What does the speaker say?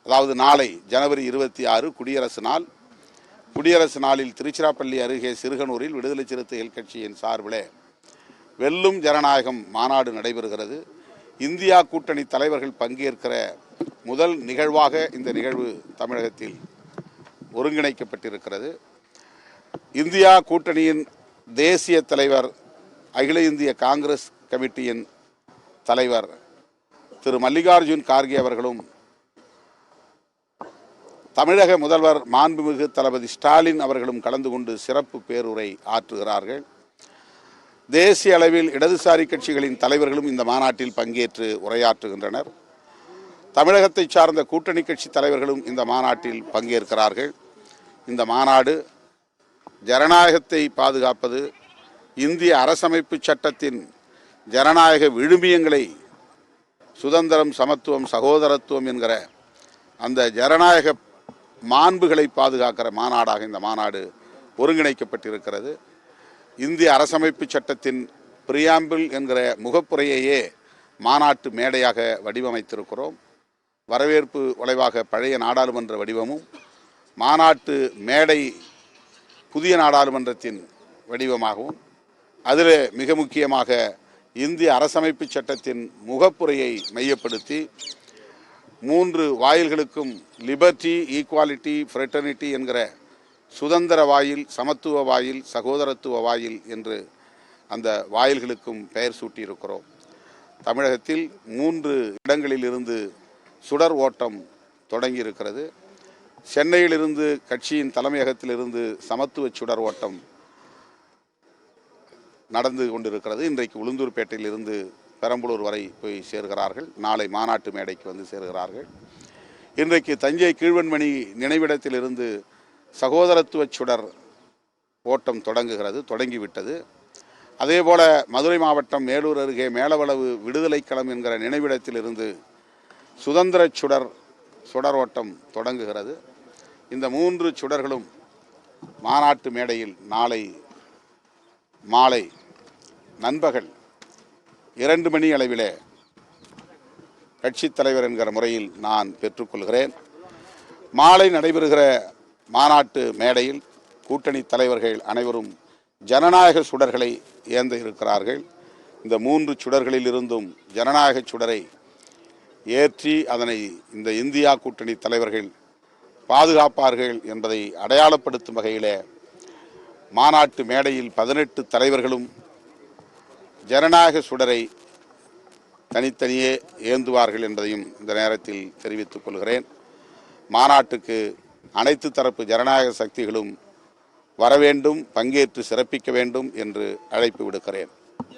அதாவது நாளை ஜனவரி 26 குடியரசு நாள். குடியரசு நாளில் திருச்சிராப்பள்ளி அருகே சிறுகனூரில் விடுதலை சிறுத்தைகள் கட்சியின் சார்பில் வெல்லும் ஜனநாயகம் மாநாடு நடைபெறுகிறது. இந்தியா கூட்டணி தலைவர்கள் பங்கேற்கிற முதல் நிகழ்வாக இந்த நிகழ்வு தமிழகத்தில் ஒருங்கிணைக்கப்பட்டிருக்கிறது. இந்தியா கூட்டணியின் தேசிய தலைவர், அகில இந்திய காங்கிரஸ் கமிட்டியின் தலைவர் திரு மல்லிகார்ஜுன் கார்கே அவர்களும், தமிழக முதல்வர் மாண்புமிகு தளபதி ஸ்டாலின் அவர்களும் கலந்து கொண்டு சிறப்பு பேருரை ஆற்றுகிறார்கள். தேசிய அளவில் இடதுசாரி கட்சிகளின் தலைவர்களும் இந்த மாநாட்டில் பங்கேற்று உரையாற்றுகின்றனர். தமிழகத்தை சார்ந்த கூட்டணி கட்சி தலைவர்களும் இந்த மாநாட்டில் பங்கேற்கிறார்கள். இந்த மாநாடு ஜனநாயகத்தை பாதுகாப்பது, இந்திய அரசமைப்பு சட்டத்தின் ஜனநாயக விழுமியங்களை, சுதந்திரம், சமத்துவம், சகோதரத்துவம் என்கிற அந்த ஜனநாயக மாண்புகளை பாதுகாக்கிற மாநாடாக இந்த மாநாடு ஒருங்கிணைக்கப்பட்டிருக்கிறது. இந்திய அரசமைப்பு சட்டத்தின் பிரியாம்பிள் என்கிற முகப்புரையையே மாநாட்டு மேடையாக வடிவமைத்திருக்கிறோம். வரவேற்பு வளைவாக பழைய நாடாளுமன்ற வடிவமும், மாநாட்டு மேடை புதிய நாடாளுமன்றத்தின் வடிவமாகவும், அதில் மிக முக்கியமாக இந்திய அரசமைப்பு சட்டத்தின் முகப்புரையை மையப்படுத்தி 3 வாயில்களுக்கும் லிபர்ட்டி, ஈக்குவாலிட்டி, ஃப்ரெட்டர்னிட்டி என்கிற சுதந்திர வாயில், சமத்துவ வாயில், சகோதரத்துவ வாயில் என்று அந்த வாயில்களுக்கும் பெயர் சூட்டியிருக்கிறோம். தமிழகத்தில் 3 இடங்களில் இருந்து சுடர் ஓட்டம் தொடங்கியிருக்கிறது. சென்னையிலிருந்து, கட்சியின் தலைமையகத்திலிருந்து சமத்துவ சுடர் ஓட்டம் நடந்து கொண்டிருக்கிறது. இன்றைக்கு உளுந்தூர்பேட்டையிலிருந்து பெரம்பலூர் வரை போய் சேர்கிறார்கள். நாளை மாநாட்டு மேடைக்கு வந்து சேர்கிறார்கள். இன்றைக்கு தஞ்சை கீழ்வன்மணி நினைவிடத்திலிருந்து சகோதரத்துவ சுடர் ஓட்டம் தொடங்கிவிட்டது. அதேபோல மதுரை மாவட்டம் மேலூர் அருகே மேலவளவு விடுதலை களம் என்கிற நினைவிடத்திலிருந்து சுதந்திர சுடர் ஓட்டம் தொடங்குகிறது. இந்த 3 சுடர்களும் மாநாட்டு மேடையில் நாளை மாலை நண்பகல் 2 மணி அளவிலே கட்சித் தலைவர் என்கிற முறையில் நான் பெற்றுக்கொள்கிறேன். மாலை நடைபெறுகிற மாநாட்டு மேடையில் கூட்டணி தலைவர்கள் அனைவரும் ஜனநாயக சுடர்களை ஏந்த இருக்கிறார்கள். இந்த 3 சுடர்களில் இருந்தும் ஜனநாயக சுடரை ஏற்றி அதனை இந்த இந்தியா கூட்டணி தலைவர்கள் பாதுகாப்பார்கள் என்பதை அடையாளப்படுத்தும் வகையில் மாநாட்டு மேடையில் 18 தலைவர்களும் ஜனநாயக சுடரை தனித்தனியே ஏந்துவார்கள் என்பதையும் இந்த நேரத்தில் தெரிவித்துக் கொள்கிறேன். மாநாட்டுக்கு அனைத்து தரப்பு ஜனநாயக சக்திகளும் வர வேண்டும், பங்கேற்று சிறப்பிக்க வேண்டும் என்று அழைப்பு விடுக்கிறேன்.